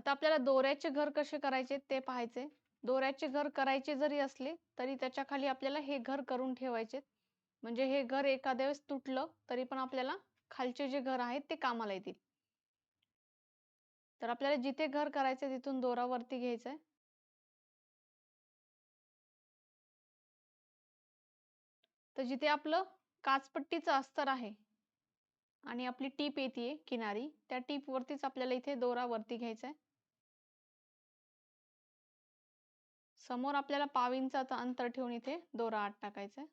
आता आपल्याला दोऱ्याचे घर कसे करायचे ते पाहायचे. दोऱ्याचे घर करायचे जरी असले तरी त्याच्या खाली आपल्याला हे घर करून ठेवायचे. म्हणजे हे घर एखाद्या वेळेस तुटलं तरी पण आपल्याला खालचे जे घर आहेत ते कामाला येतील. तर आपल्याला जिथे घर करायचं तिथून दोरा वरती घ्यायचा आहे. तर जिथे आपलं काचपट्टीचं अस्तर आहे आणि आपली टीप येते किनारी, त्या टीप वरतीच आपल्याला इथे दोरा वरती घ्यायचा आहे. समोर आपल्याला पाव इंचाचं अंतर ठेवून इथे दोरा आत टाकायचा आहे.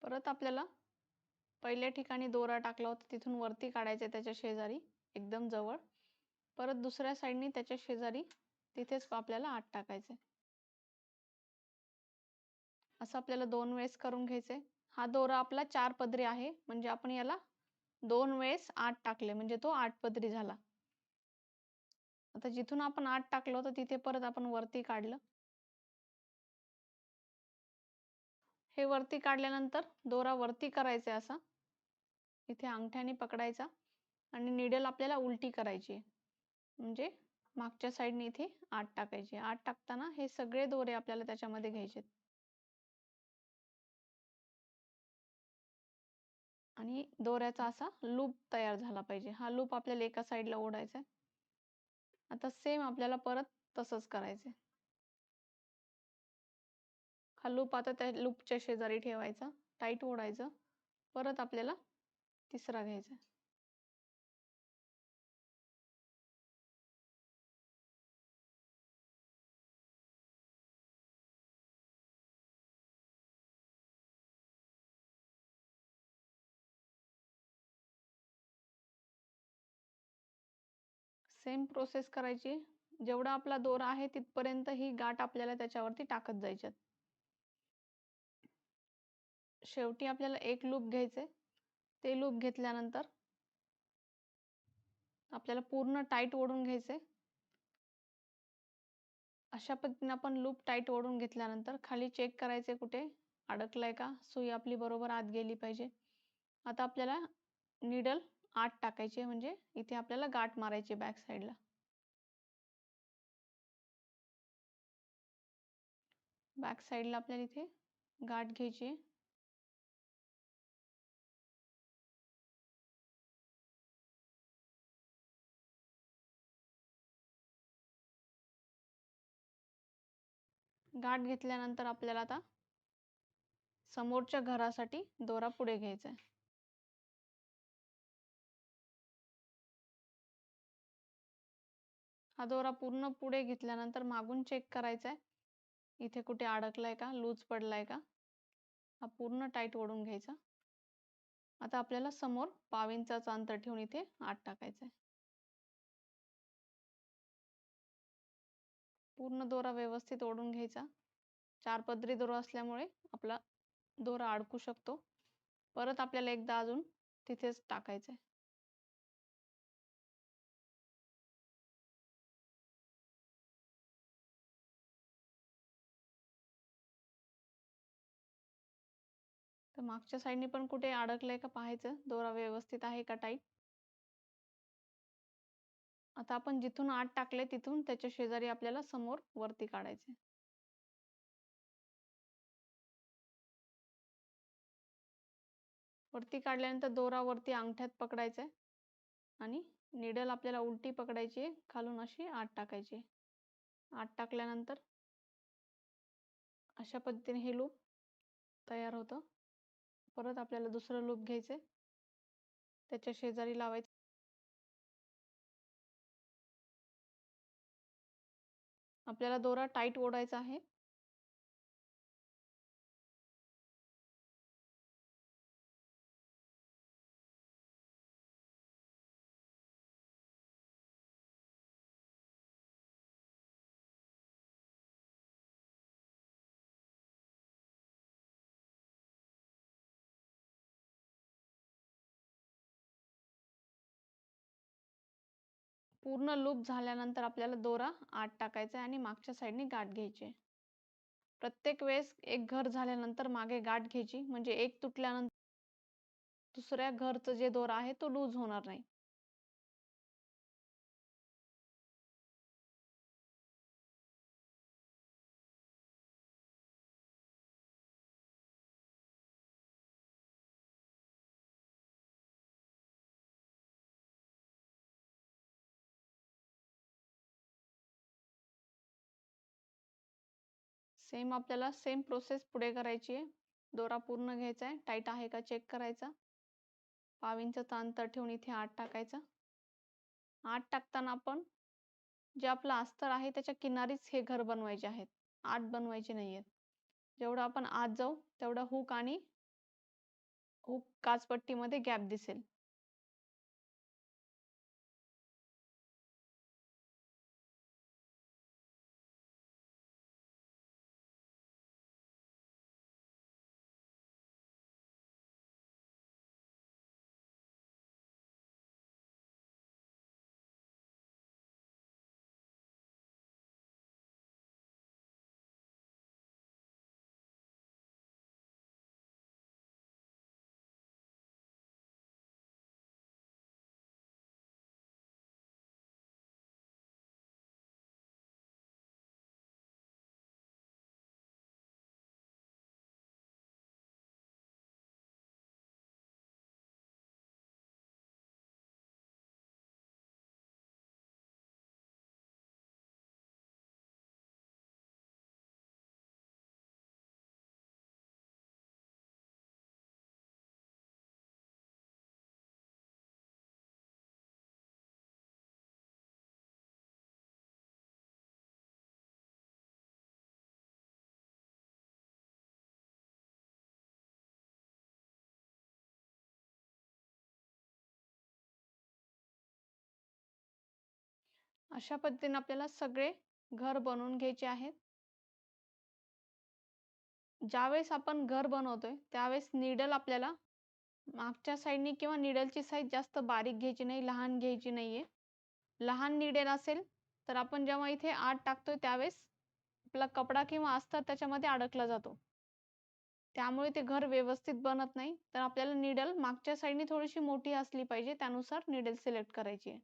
परत आपल्याला पहिल्या ठिकाणी दोरा टाकला होता तिथून वरती काढायचा त्याच्या शेजारी एकदम जवळ. परत दुसऱ्या साईडनी त्याच्या शेजारी तिथेच आपल्याला आत टाकायचे. असं आपल्याला 2 वेळेस करून घ्यायचे. हा दोरा आपला 4 पदरी आहे म्हणजे आपण याला 2 वेळेस आत टाकले म्हणजे तो 8 पदरी झाला. आता जिथून आपण आत टाकलं होतं तिथे परत आपण वरती काढलं. हे वरती काढल्यानंतर दोरा वरती करायचा असा. इथे अंगठ्याने पकडायचा आणि नीडल आपल्याला उलटी करायची म्हणजे मागच्या साईडने इथे आत टाकायची. आत टाकताना हे सगळे दोरे आपल्याला त्याच्यामध्ये घ्यायचे आणि दोऱ्याचा असा लूप तयार झाला पाहिजे. हा लूप आपल्याला एका साईडला ओढायचा आहे. आता सेम आपल्याला परत तसंच करायचं. हा लूप आता त्या लूपच्या शेजारी ठेवायचा, टाईट ओढायचं. परत आपल्याला तिसरा घ्यायचा. सेम प्रोसेस करायची. जेवढा आपला दोरा आहे तिथपर्यंत ही गाठ आपल्याला त्याच्यावरती टाकत जायच्यात. शेवटी आपल्याला एक लूप घ्यायचे. ते लूप घेतल्यानंतर आपल्याला पूर्ण टाईट ओढून घ्यायचे. अशा पद्धतीने आपण लूप टाईट ओढून घेतल्यानंतर खाली चेक करायचे कुठे अडकलाय का, सुई आपली बरोबर आत गेली पाहिजे. आता आपल्याला नीडल आत टाकायची म्हणजे इथे आपल्याला गाठ मारायची बॅक साईडला. बॅक साईडला आपल्याला इथे गाठ घ्यायची. गाठ घेतल्यानंतर आपल्याला आता समोरच्या घरासाठी दोरा पुढे घ्यायचा आहे. हा दोरा पूर्ण पुढे घेतल्यानंतर मागून चेक करायचा आहे. इथे कुठे अडकलाय का, लूज पडलाय का. हा पूर्ण टाईट ओढून घ्यायचा. आता आपल्याला समोर पाव इंचाचं अंतर ठेवून इथे आत टाकायचं आहे. पूर्ण दोरा व्यवस्थित ओढून घ्यायचा. 4 पदरी दोरा असल्यामुळे आपला दोरा अडकू शकतो. परत आपल्याला एकदा अजून तिथेच टाकायचं आहे. तर मागच्या साईडने पण कुठे अडकलंय का पाहायचं. दोरा व्यवस्थित आहे का टाईट. आता आपण जिथून आत टाकले तिथून त्याच्या शेजारी आपल्याला समोर वरती काढायचे. वरती काढल्यानंतर दोरा वरती अंगठ्यात पकडायचा आहे आणि निडल आपल्याला उलटी पकडायची आहे, खालून अशी आत टाकायची. आत टाकल्यानंतर अशा पद्धतीने हे लूप तयार होतं. परत आपल्याला दुसरं लूप घ्यायचे, त्याच्या शेजारी लावायचं. आपल्याला दोरा टाईट ओढायचा आहे. पूर्ण लूप झाल्यानंतर आपल्याला दोरा आत टाकायचा आहे आणि मागच्या साईडने गाठ घ्यायची आहे. प्रत्येक वेळेस एक घर झाल्यानंतर मागे गाठ घ्यायची, म्हणजे एक तुटल्यानंतर दुसऱ्या घरचं जे दोरा आहे तो लूज होणार नाही. सेम आपल्याला सेम प्रोसेस पुढे करायची आहे. दोरा पूर्ण घ्यायचा आहे, टाईट आहे का चेक करायचा. 1/2 इंचचं अंतर ठेवून इथे आत टाकायचा. आत टाकताना आपण जे आपलं अस्तर आहे त्याच्या किनारीच हे घर बनवायचे आहेत, आत बनवायचे नाहीयेत. जेवढं आपण आत जाऊ तेवढं हुक आणि हुक काचपट्टीमध्ये गॅप दिसेल. अशा पद्धतीने आपल्याला सगळे घर बनवून घ्यायचे आहेत. ज्यावेळेस आपण घर बनवतोय त्यावेळेस नीडल आपल्याला मागच्या साईडनी किंवा नीडलची साईज जास्त बारीक घ्यायची नाही, लहान घ्यायची नाहीये. लहान नीडल असेल तर आपण जेव्हा इथे आत टाकतोय त्यावेळेस आपला कपडा किंवा अस्तर त्याच्यामध्ये अडकला जातो, त्यामुळे ते घर व्यवस्थित बनत नाही. तर आपल्याला नीडल मागच्या साईडनी थोडीशी मोठी असली पाहिजे, त्यानुसार नीडल सिलेक्ट करायची आहे.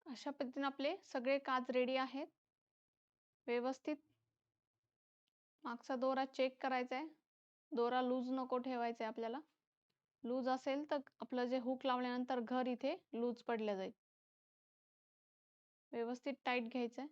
अशा पद्धतीने आपले सगळे काच रेडी आहेत. व्यवस्थित मागचा दोरा चेक करायचा आहे. दोरा लूज नको ठेवायचा आहे आपल्याला. लूज असेल तर आपलं जे हुक लावल्यानंतर घर इथे लूज पडलं जाईल. व्यवस्थित टाईट घ्यायचं आहे.